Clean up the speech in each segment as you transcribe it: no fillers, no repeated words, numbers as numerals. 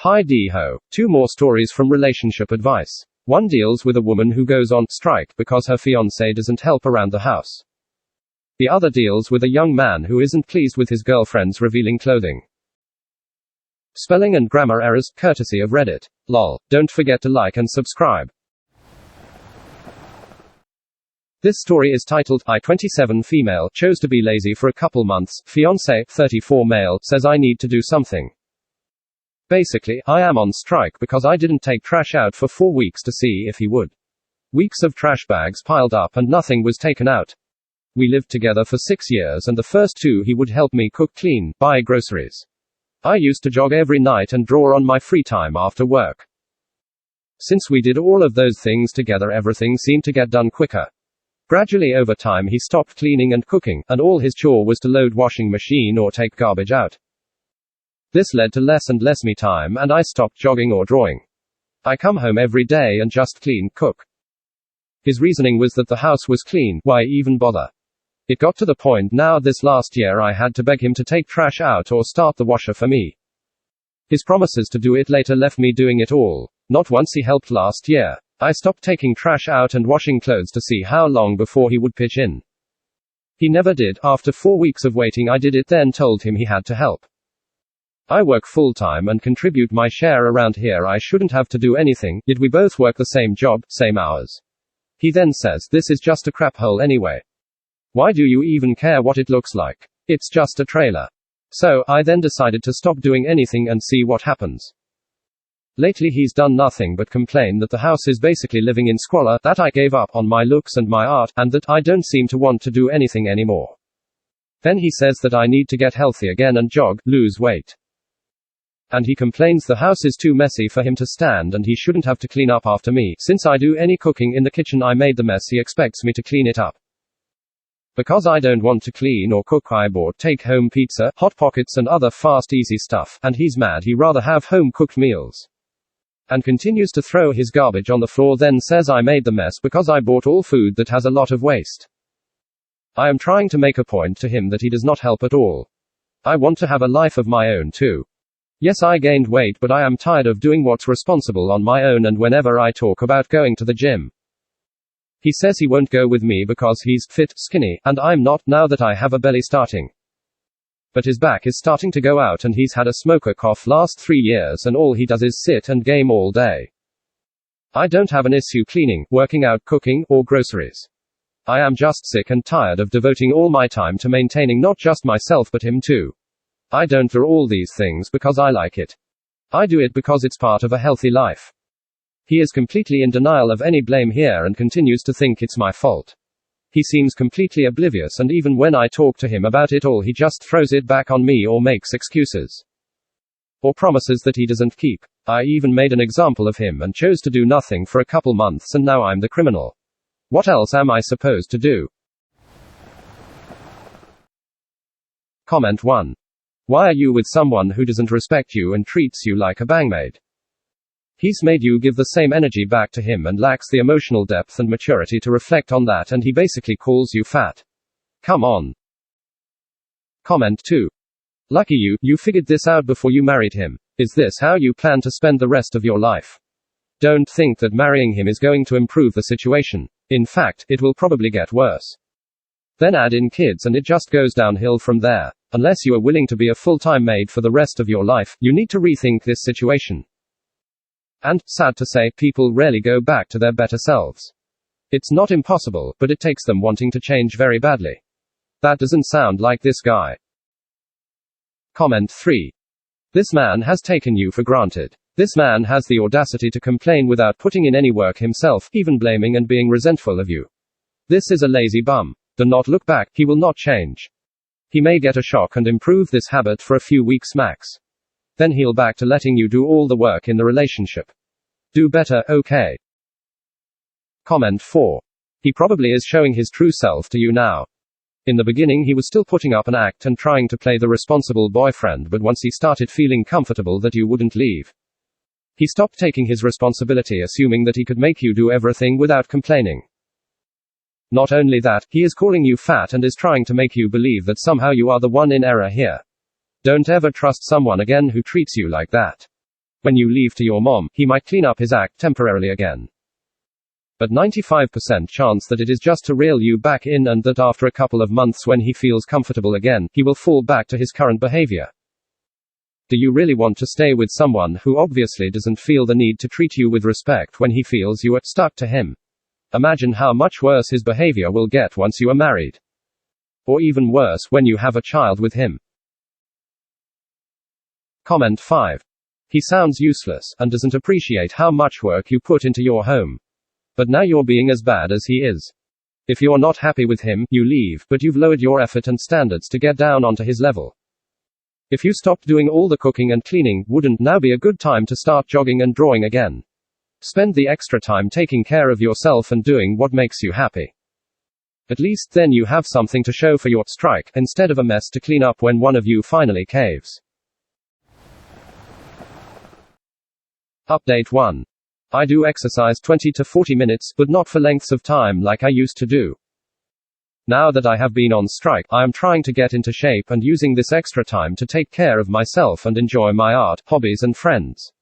Hi-de-ho. Two more stories from relationship advice. One deals with a woman who goes on strike because her fiancé doesn't help around the house. The other deals with a young man who isn't pleased with his girlfriend's revealing clothing. Spelling and grammar errors, courtesy of Reddit. Lol. Don't forget to like and subscribe. This story is titled, I 27 female, chose to be lazy for a couple months, fiancé, 34 male, says I need to do something. Basically, I am on strike because I didn't take trash out for 4 weeks to see if he would. Weeks of trash bags piled up and nothing was taken out. We lived together for 6 years and the first 2 he would help me cook, clean, buy groceries. I used to jog every night and draw on my free time after work. Since we did all of those things together, everything seemed to get done quicker. Gradually over time he stopped cleaning and cooking, and all his chore was to load washing machine or take garbage out. This led to less and less me time and I stopped jogging or drawing. I come home every day and just clean, cook. His reasoning was that the house was clean, why even bother? It got to the point now this last year I had to beg him to take trash out or start the washer for me. His promises to do it later left me doing it all. Not once he helped last year. I stopped taking trash out and washing clothes to see how long before he would pitch in. He never did. After 4 weeks of waiting I did it, then told him he had to help. I work full-time and contribute my share around here. I shouldn't have to do anything, yet we both work the same job, same hours. He then says, this is just a crap hole anyway. Why do you even care what it looks like? It's just a trailer. So, I then decided to stop doing anything and see what happens. Lately he's done nothing but complain that the house is basically living in squalor, that I gave up on my looks and my art, and that I don't seem to want to do anything anymore. Then he says that I need to get healthy again and jog, lose weight. And he complains the house is too messy for him to stand and he shouldn't have to clean up after me. Since I do any cooking in the kitchen I made the mess, he expects me to clean it up. Because I don't want to clean or cook I bought take-home pizza, Hot Pockets and other fast easy stuff, and he's mad he'd rather have home-cooked meals. And continues to throw his garbage on the floor, then says I made the mess because I bought all food that has a lot of waste. I am trying to make a point to him that he does not help at all. I want to have a life of my own too. Yes, I gained weight, but I am tired of doing what's responsible on my own, and whenever I talk about going to the gym, he says he won't go with me because he's fit, skinny, and I'm not, now that I have a belly starting. But his back is starting to go out and he's had a smoker cough last 3 years and all he does is sit and game all day. I don't have an issue cleaning, working out, cooking, or groceries. I am just sick and tired of devoting all my time to maintaining not just myself but him too. I don't do all these things because I like it. I do it because it's part of a healthy life. He is completely in denial of any blame here and continues to think it's my fault. He seems completely oblivious, and even when I talk to him about it all he just throws it back on me or makes excuses. Or promises that he doesn't keep. I even made an example of him and chose to do nothing for a couple months and now I'm the criminal. What else am I supposed to do? Comment 1. Why are you with someone who doesn't respect you and treats you like a bangmaid? He's made you give the same energy back to him and lacks the emotional depth and maturity to reflect on that, and he basically calls you fat. Come on. Comment 2. Lucky you, you figured this out before you married him. Is this how you plan to spend the rest of your life? Don't think that marrying him is going to improve the situation. In fact, it will probably get worse. Then add in kids and it just goes downhill from there. Unless you are willing to be a full-time maid for the rest of your life, you need to rethink this situation. And, sad to say, people rarely go back to their better selves. It's not impossible, but it takes them wanting to change very badly. That doesn't sound like this guy. Comment 3. This man has taken you for granted. This man has the audacity to complain without putting in any work himself, even blaming and being resentful of you. This is a lazy bum. Do not look back, he will not change. He may get a shock and improve this habit for a few weeks max. Then he'll back to letting you do all the work in the relationship. Do better, okay? Comment 4. He probably is showing his true self to you now. In the beginning he was still putting up an act and trying to play the responsible boyfriend, but once he started feeling comfortable that you wouldn't leave, he stopped taking his responsibility, assuming that he could make you do everything without complaining. Not only that, he is calling you fat and is trying to make you believe that somehow you are the one in error here. Don't ever trust someone again who treats you like that. When you leave to your mom, he might clean up his act temporarily again. But 95% chance that it is just to reel you back in, and that after a couple of months when he feels comfortable again, he will fall back to his current behavior. Do you really want to stay with someone who obviously doesn't feel the need to treat you with respect when he feels you are stuck to him? Imagine how much worse his behavior will get once you are married. Or even worse, when you have a child with him. Comment 5. He sounds useless, and doesn't appreciate how much work you put into your home. But now you're being as bad as he is. If you're not happy with him, you leave, but you've lowered your effort and standards to get down onto his level. If you stopped doing all the cooking and cleaning, wouldn't now be a good time to start jogging and drawing again? Spend the extra time taking care of yourself and doing what makes you happy. At least then you have something to show for your strike, instead of a mess to clean up when one of you finally caves. Update 1. I do exercise 20 to 40 minutes, but not for lengths of time like I used to do. Now that I have been on strike, I am trying to get into shape and using this extra time to take care of myself and enjoy my art, hobbies and friends.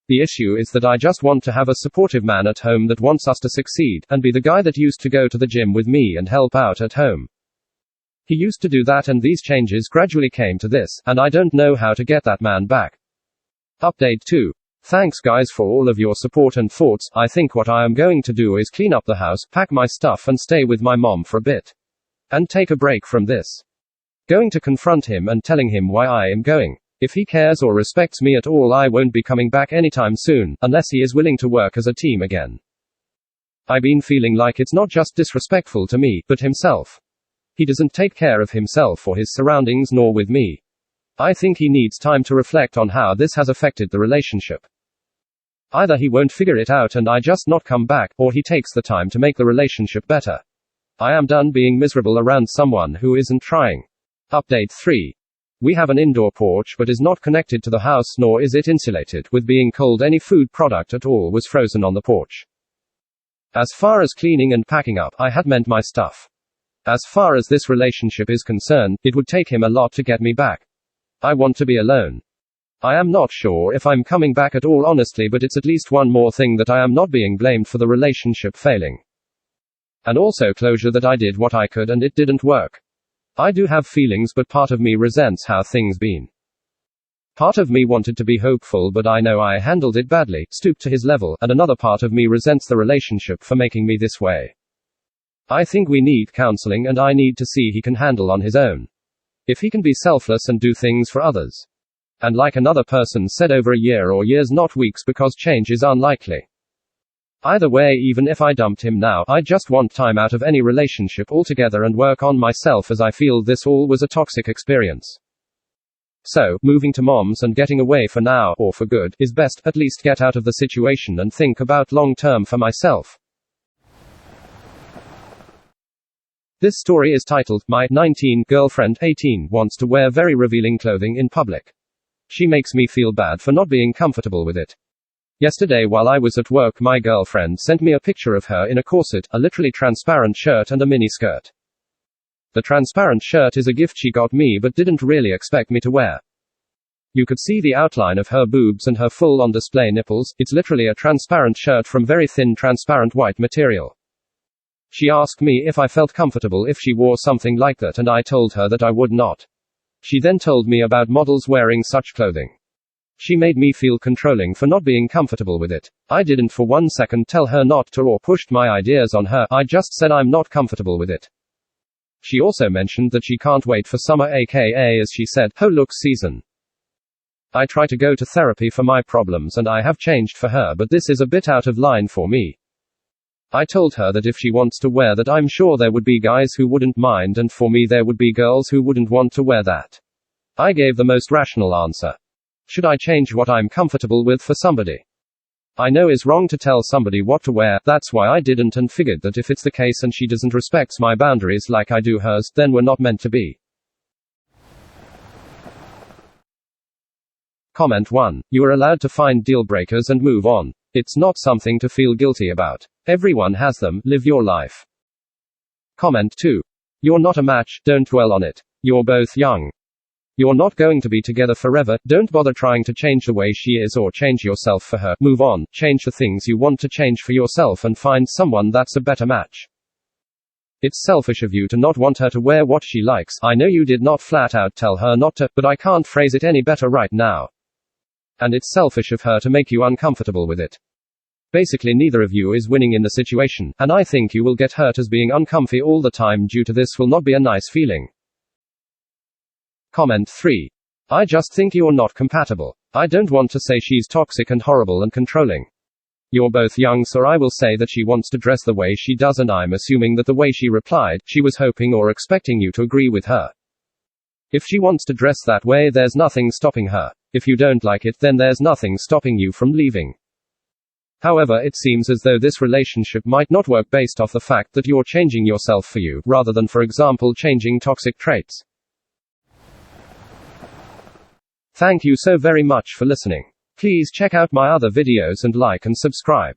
The issue is that I just want to have a supportive man at home that wants us to succeed, and be the guy that used to go to the gym with me and help out at home. He used to do that, and these changes gradually came to this, and I don't know how to get that man back. Update 2. Thanks guys for all of your support and thoughts. I think what I am going to do is clean up the house, pack my stuff and stay with my mom for a bit. And take a break from this. Going to confront him and telling him why I am going. If he cares or respects me at all, I won't be coming back anytime soon, unless he is willing to work as a team again. I've been feeling like it's not just disrespectful to me, but himself. He doesn't take care of himself or his surroundings, nor with me. I think he needs time to reflect on how this has affected the relationship. Either he won't figure it out and I just not come back, or he takes the time to make the relationship better. I am done being miserable around someone who isn't trying. Update 3. We have an indoor porch but is not connected to the house, nor is it insulated. With being cold, any food product at all was frozen on the porch. As far as cleaning and packing up, I had meant my stuff. As far as this relationship is concerned, it would take him a lot to get me back. I want to be alone. I am not sure if I'm coming back at all, honestly, but it's at least one more thing that I am not being blamed for the relationship failing. And also closure that I did what I could and it didn't work. I do have feelings, but part of me resents how things been. Part of me wanted to be hopeful, but I know I handled it badly, stooped to his level, and another part of me resents the relationship for making me this way. I think we need counseling, and I need to see he can handle on his own. If he can be selfless and do things for others. And like another person said, over a year or years, not weeks, because change is unlikely. Either way, even if I dumped him now, I just want time out of any relationship altogether and work on myself, as I feel this all was a toxic experience. So, moving to mom's and getting away for now, or for good, is best. At least get out of the situation and think about long term for myself. This story is titled, My 19 Girlfriend 18 Wants to Wear Very Revealing Clothing in Public. She makes me feel bad for not being comfortable with it. Yesterday while I was at work, my girlfriend sent me a picture of her in a corset, a literally transparent shirt and a mini skirt. The transparent shirt is a gift she got me but didn't really expect me to wear. You could see the outline of her boobs and her full on display nipples. It's literally a transparent shirt from very thin transparent white material. She asked me if I felt comfortable if she wore something like that, and I told her that I would not. She then told me about models wearing such clothing. She made me feel controlling for not being comfortable with it. I didn't for 1 second tell her not to or pushed my ideas on her. I just said I'm not comfortable with it. She also mentioned that she can't wait for summer, aka, as she said, ho look season. I try to go to therapy for my problems and I have changed for her, but this is a bit out of line for me. I told her that if she wants to wear that, I'm sure there would be guys who wouldn't mind, and for me there would be girls who wouldn't want to wear that. I gave the most rational answer. Should I change what I'm comfortable with for somebody? I know it's wrong to tell somebody what to wear, that's why I didn't, and figured that if it's the case and she doesn't respect my boundaries like I do hers, then we're not meant to be. Comment 1. You are allowed to find deal breakers and move on. It's not something to feel guilty about. Everyone has them, live your life. Comment 2. You're not a match, don't dwell on it. You're both young. You're not going to be together forever. Don't bother trying to change the way she is or change yourself for her. Move on, change the things you want to change for yourself and find someone that's a better match. It's selfish of you to not want her to wear what she likes. I know you did not flat out tell her not to, but I can't phrase it any better right now. And it's selfish of her to make you uncomfortable with it. Basically, neither of you is winning in the situation, and I think you will get hurt as being uncomfy all the time due to this will not be a nice feeling. Comment 3. I just think you're not compatible. I don't want to say she's toxic and horrible and controlling. You're both young, so I will say that she wants to dress the way she does, and I'm assuming that the way she replied, she was hoping or expecting you to agree with her. If she wants to dress that way, there's nothing stopping her. If you don't like it, then there's nothing stopping you from leaving. However, it seems as though this relationship might not work based off the fact that you're changing yourself for you, rather than, for example, changing toxic traits. Thank you so very much for listening. Please check out my other videos and like and subscribe.